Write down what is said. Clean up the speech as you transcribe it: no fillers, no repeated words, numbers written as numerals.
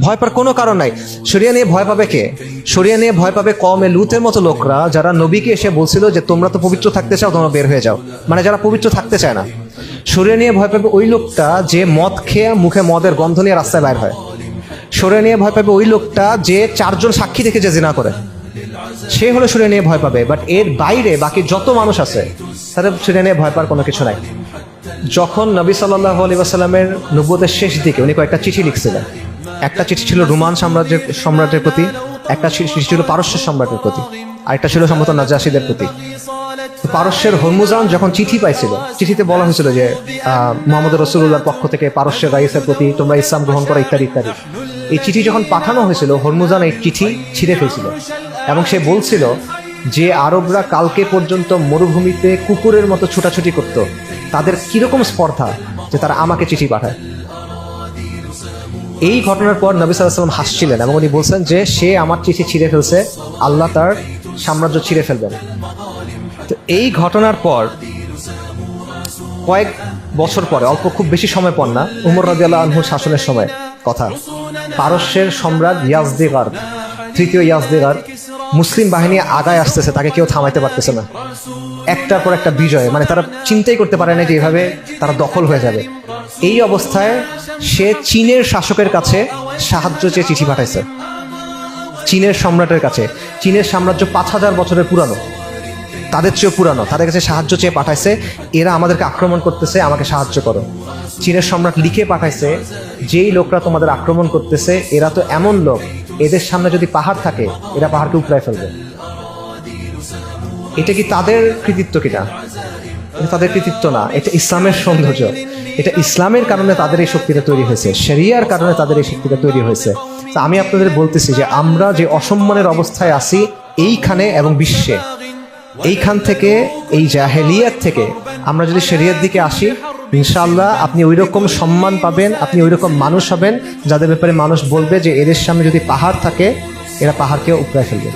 ভয় পাওয়ার কোনো কারণ নাই। শরিয়া নিয়ে ভয় পাবে কে? শরিয়া নিয়ে ভয় পাবে কওমে লুতের মতো লোকরা, যারা নবীকে এসে বলছিল যে তোমরা তো পবিত্র থাকতে চাও, তোমরা বের হয়ে যাও, মানে যারা পবিত্র থাকতে চায় না। শরিয়া নিয়ে ভয় পাবে ওই লোকটা যে মদ খেয়ে মুখে মদের গন্ধ নিয়ে রাস্তায় বাইর হয়। শরিয়া নিয়ে ভয় পাবে ওই লোকটা যে 4 জন সাক্ষী দেখে যে জিনা করে, সে হলো শরিয়া নিয়ে ভয় পাবে। বাট এর বাইরে বাকি যত মানুষ আছে তাদের শরিয়া নিয়ে ভয় পাওয়ার কোনো কিছু নাই। যখন নবী সাল্লাল্লাহু আলাইহি ওয়াসাল্লামের নবুয়তের শেষ দিকে উনি কয়েকটা চিঠি লিখছিলেন। একটা চিঠি ছিল রোমান সম্রাটের প্রতি, একটা চিঠি ছিল পারস্যের সম্রাটের প্রতি, আরেকটা ছিল সম্ভবত নাজাশীদের প্রতি। পারস্যের হরমুজান যখন চিঠি পাইছিল, চিঠিতে বলা হয়েছিল যে মুহাম্মদ রাসূলুল্লাহর পক্ষ থেকে পারস্যের রাইসের প্রতি তোমরা ইসলাম গ্রহণ করো ইত্যাদি ইত্যাদি। এই চিঠি যখন পাঠানো হয়েছিল, হরমুজান এই চিঠি ছিঁড়ে ফেলছিল এবং সে বলছিল যে আরবরা কালকে পর্যন্ত মরুভূমিতে কুকুরের মতো ছুটাছুটি করত, তাদের কিরকম স্পর্ধা যে তারা আমাকে চিঠি পাঠায়। এই ঘটনার পর নবী সাল্লাল্লাহু আলাইহি ওয়াসাল্লাম হাসছিলেন এবং উনি বলছেন যে সে আমার চিঠি ছিঁড়ে ফেলছে, আল্লাহ তার সাম্রাজ্য ছিঁড়ে ফেলবেন। তো এই ঘটনার পর কয়েক বছর পরে, অল্প খুব বেশি সময় পর না, উমর রাদিয়াল্লাহু আনহু শাসনের সময় কথা, পারস্যের সম্রাট ইয়াজদেগার, তৃতীয় ইয়াজদেগার মুসলিম বাহিনী আগায় আসতেছে, তাকে কেউ থামাইতে পারতেছে না। একটার পর একটা বিজয়, মানে তারা চিন্তাই করতে পারে না যে এভাবে তারা দখল হয়ে যাবে। এই অবস্থায় সে চীনের শাসকের কাছে সাহায্য চেয়ে চিঠি পাঠাইছে, চীনের সম্রাটের কাছে। চীনের সাম্রাজ্য 5000 বছরের পুরানো, তাদের চেয়েও পুরানো, তাদের কাছে সাহায্য চেয়ে পাঠাইছে, এরা আমাদেরকে আক্রমণ করতেছে, আমাকে সাহায্য করো। চীনের সম্রাট লিখে পাঠাইছে, যেই লোকরা তোমাদের আক্রমণ করতেছে এরা তো এমন লোক, এদের সামনে যদি পাহাড় থাকে এরা পাহাড়কে উপড়ায় ফেলবে। এটা কি তাদের কৃতিত্ব কিনা? এটা তাদের কৃতিত্ব না, এটা ইসলামের সৌন্দর্য। এটা ইসলামের কারণে তাদের এই শক্তিটা তৈরি হয়েছে, শরিয়ার কারণে তাদের এই শক্তিটা তৈরি হয়েছে। তো আমি আপনাদের বলতেছি যে আমরা যে অসম্মানের অবস্থায় আছি এইখানে এবং বিশ্বে, এইখান থেকে, এই জাহেলিয়াত থেকে আমরা যদি শরিয়ার দিকে আসি, ইনশাআল্লাহ আপনি ওই রকম সম্মান পাবেন, আপনি ওই রকম মানুষ হবেন যাদের ব্যাপারে মানুষ বলবে যে এদের সামনে যদি পাহাড় থাকে এরা পাহাড়কে উপড়ায় ফেলবে।